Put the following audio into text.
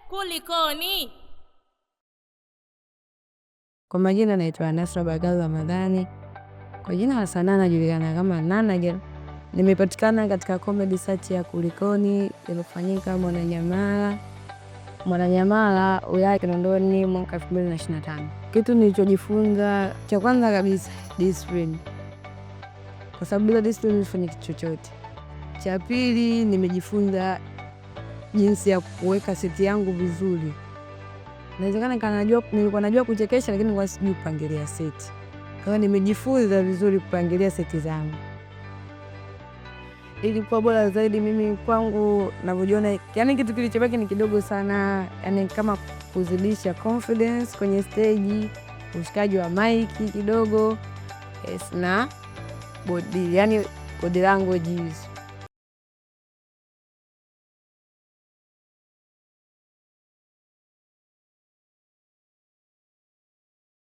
Kulikoni? Kwa majina naitwa Nasra Bagalu Ramadhani. Kwa jina la sanaa najulikana kama Nana Girl. Nimepatikana katika comedy search ya Kulikoni iliyofanyika Mwananyamala wilaya ya Kinondoni mwaka 2025. Kitu nilichojifunza cha kwanza kabisa discipline. Kwa sababu bila discipline nifanye kitu chochote. Cha pili nimejifunza jinsi ya kuweka seti yangu vizuri. Inawezekana nilikuwa najua kuchekesha lakini nilikuwa sijui kupangilia seti. Kwa hiyo nimejifunza vizuri kupangilia seti zangu. Ilikuwa bora zaidi mimi kwangu ninavyojiona, yani kitu kilichobaki ni kidogo sana, yani kama kuzidisha confidence kwenye stage, ushikaji wa mic kidogo, na body, yani body language.